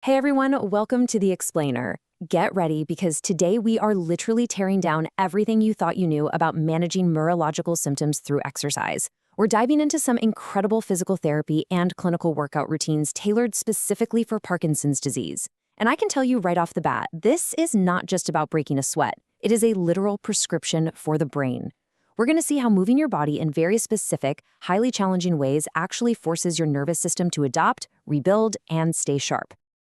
Hey everyone, welcome to The Explainer. Get ready because today we are literally tearing down everything you thought you knew about managing neurological symptoms through exercise. We're diving into some incredible physical therapy and clinical workout routines tailored specifically for Parkinson's disease. And I can tell you right off the bat, this is not just about breaking a sweat. It is a literal prescription for the brain. We're going to see how moving your body in very specific, highly challenging ways actually forces your nervous system to adapt, rebuild, and stay sharp.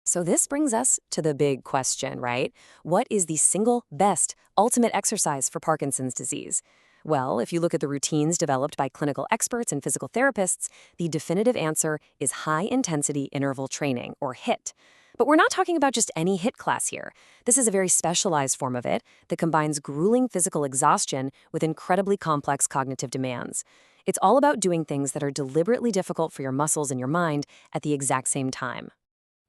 So this brings us to the big question, right? What is the single best, ultimate exercise for Parkinson's disease? Well, if you look at the routines developed by clinical experts and physical therapists, the definitive answer is high-intensity interval training, or HIIT. But we're not talking about just any HIIT class here. This is a very specialized form of it that combines grueling physical exhaustion with incredibly complex cognitive demands. It's all about doing things that are deliberately difficult for your muscles and your mind at the exact same time.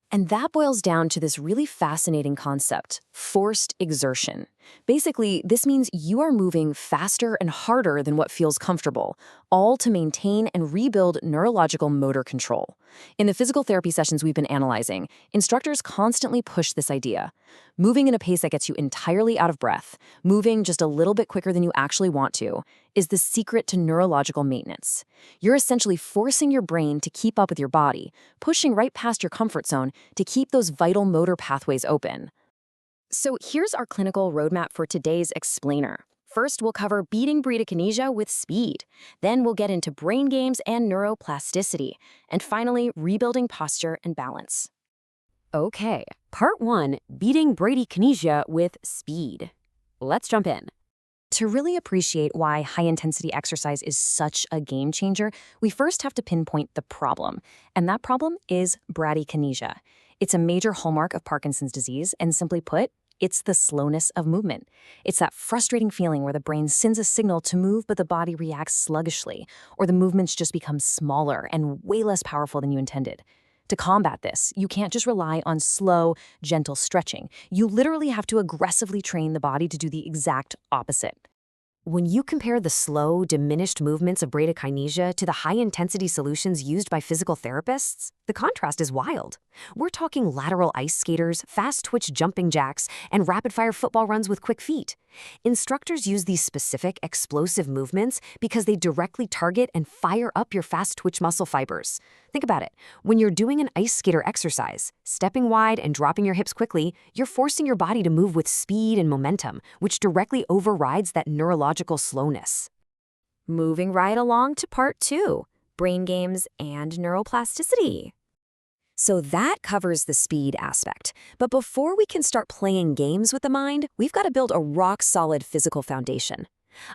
And that boils down to this really fascinating concept, forced exertion. Basically, this means you are moving faster and harder than what feels comfortable, all to maintain and rebuild neurological motor control. In the physical therapy sessions we've been analyzing, instructors constantly push this idea. Moving in a pace that gets you entirely out of breath, moving just a little bit quicker than you actually want to, is the secret to neurological maintenance. You're essentially forcing your brain to keep up with your body, pushing right past your comfort zone to keep those vital motor pathways open. So here's our clinical roadmap for today's explainer. First, we'll cover beating bradykinesia with speed. Then we'll get into brain games and neuroplasticity. And finally, rebuilding posture and balance. Okay, part 1, beating bradykinesia with speed. Let's jump in. To really appreciate why high-intensity exercise is such a game changer, we first have to pinpoint the problem. And that problem is bradykinesia. It's a major hallmark of Parkinson's disease, and simply put, it's the slowness of movement. It's that frustrating feeling where the brain sends a signal to move, but the body reacts sluggishly, or the movements just become smaller and way less powerful than you intended. To combat this, you can't just rely on slow, gentle stretching. You literally have to aggressively train the body to do the exact opposite. When you compare the slow, diminished movements of bradykinesia to the high-intensity solutions used by physical therapists, the contrast is wild. We're talking lateral ice skaters, fast-twitch jumping jacks, and rapid-fire football runs with quick feet. Instructors use these specific, explosive movements because they directly target and fire up your fast-twitch muscle fibers. Think about it. When you're doing an ice skater exercise, stepping wide and dropping your hips quickly, you're forcing your body to move with speed and momentum, which directly overrides that neurological slowness. Moving right along to part 2, brain games and neuroplasticity. So that covers the speed aspect. But before we can start playing games with the mind, we've got to build a rock-solid physical foundation.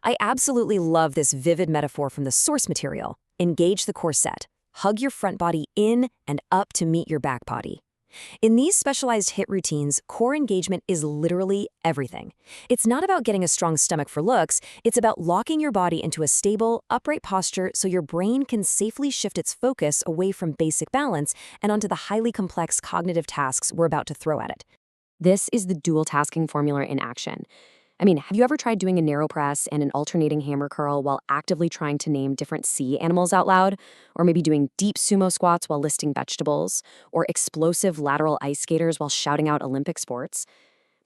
I absolutely love this vivid metaphor from the source material. Engage the core set. Hug your front body in and up to meet your back body. In these specialized HIIT routines, core engagement is literally everything. It's not about getting a strong stomach for looks, it's about locking your body into a stable, upright posture so your brain can safely shift its focus away from basic balance and onto the highly complex cognitive tasks we're about to throw at it. This is the dual tasking formula in action. Have you ever tried doing a narrow press and an alternating hammer curl while actively trying to name different sea animals out loud? Or maybe doing deep sumo squats while listing vegetables? Or explosive lateral ice skaters while shouting out Olympic sports?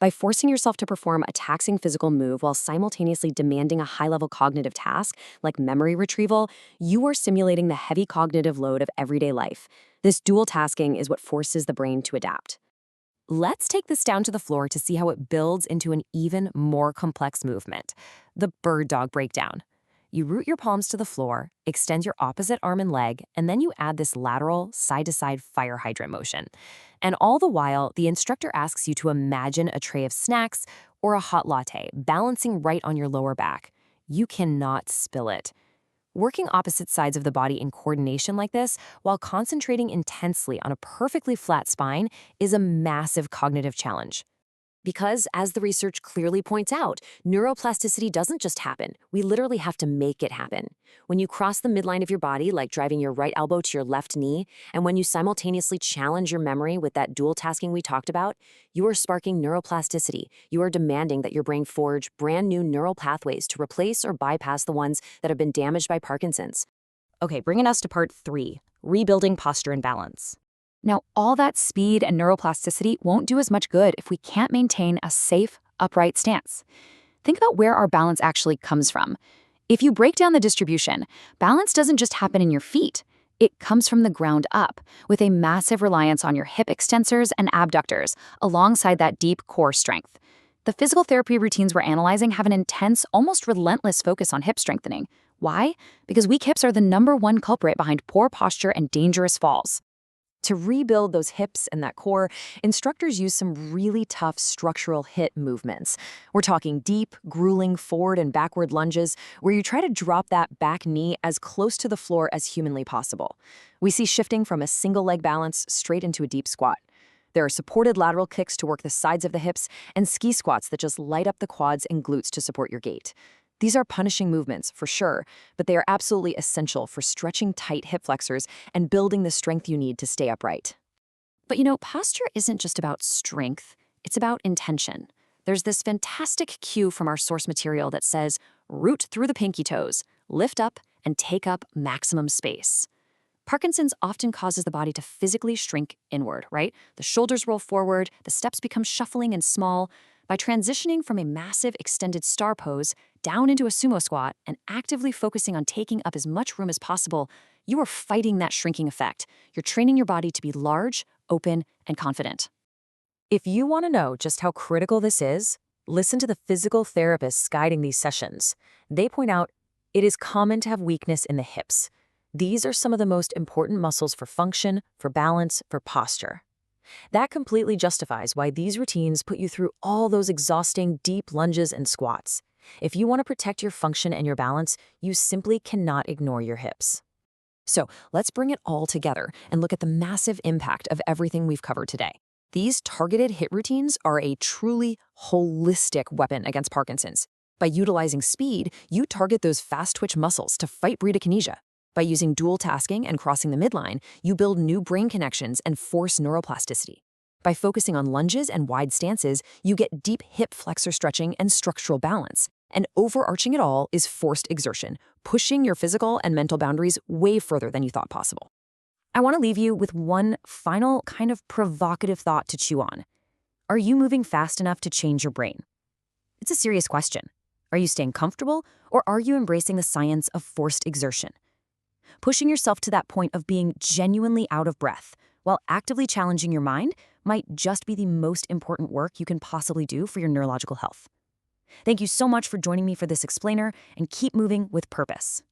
By forcing yourself to perform a taxing physical move while simultaneously demanding a high-level cognitive task, like memory retrieval, you are simulating the heavy cognitive load of everyday life. This dual tasking is what forces the brain to adapt. Let's take this down to the floor to see how it builds into an even more complex movement, the bird dog breakdown. You root your palms to the floor, extend your opposite arm and leg, and then you add this lateral, side-to-side fire hydrant motion. And all the while, the instructor asks you to imagine a tray of snacks or a hot latte balancing right on your lower back. You cannot spill it. Working opposite sides of the body in coordination like this, while concentrating intensely on a perfectly flat spine, is a massive cognitive challenge. Because, as the research clearly points out, neuroplasticity doesn't just happen. We literally have to make it happen. When you cross the midline of your body, like driving your right elbow to your left knee, and when you simultaneously challenge your memory with that dual tasking we talked about, you are sparking neuroplasticity. You are demanding that your brain forge brand new neural pathways to replace or bypass the ones that have been damaged by Parkinson's. Okay, bringing us to part 3, rebuilding posture and balance. Now, all that speed and neuroplasticity won't do as much good if we can't maintain a safe, upright stance. Think about where our balance actually comes from. If you break down the distribution, balance doesn't just happen in your feet. It comes from the ground up, with a massive reliance on your hip extensors and abductors, alongside that deep core strength. The physical therapy routines we're analyzing have an intense, almost relentless focus on hip strengthening. Why? Because weak hips are the #1 culprit behind poor posture and dangerous falls. To rebuild those hips and that core, instructors use some really tough structural HIIT movements. We're talking deep, grueling forward and backward lunges where you try to drop that back knee as close to the floor as humanly possible. We see shifting from a single leg balance straight into a deep squat. There are supported lateral kicks to work the sides of the hips and ski squats that just light up the quads and glutes to support your gait. These are punishing movements, for sure, but they are absolutely essential for stretching tight hip flexors and building the strength you need to stay upright. But posture isn't just about strength, it's about intention. There's this fantastic cue from our source material that says, root through the pinky toes, lift up, and take up maximum space. Parkinson's often causes the body to physically shrink inward, right? The shoulders roll forward, the steps become shuffling and small. By transitioning from a massive extended star pose down into a sumo squat and actively focusing on taking up as much room as possible, you are fighting that shrinking effect. You're training your body to be large, open, and confident. If you want to know just how critical this is, listen to the physical therapists guiding these sessions. They point out it is common to have weakness in the hips. These are some of the most important muscles for function, for balance, for posture. That completely justifies why these routines put you through all those exhausting deep lunges and squats. If you want to protect your function and your balance, you simply cannot ignore your hips. So let's bring it all together and look at the massive impact of everything we've covered today. These targeted HIIT routines are a truly holistic weapon against Parkinson's. By utilizing speed, you target those fast-twitch muscles to fight bradykinesia. By using dual tasking and crossing the midline, you build new brain connections and force neuroplasticity. By focusing on lunges and wide stances, you get deep hip flexor stretching and structural balance. And overarching it all is forced exertion, pushing your physical and mental boundaries way further than you thought possible. I want to leave you with one final kind of provocative thought to chew on. Are you moving fast enough to change your brain? It's a serious question. Are you staying comfortable, or are you embracing the science of forced exertion? Pushing yourself to that point of being genuinely out of breath while actively challenging your mind might just be the most important work you can possibly do for your neurological health. Thank you so much for joining me for this explainer, and keep moving with purpose.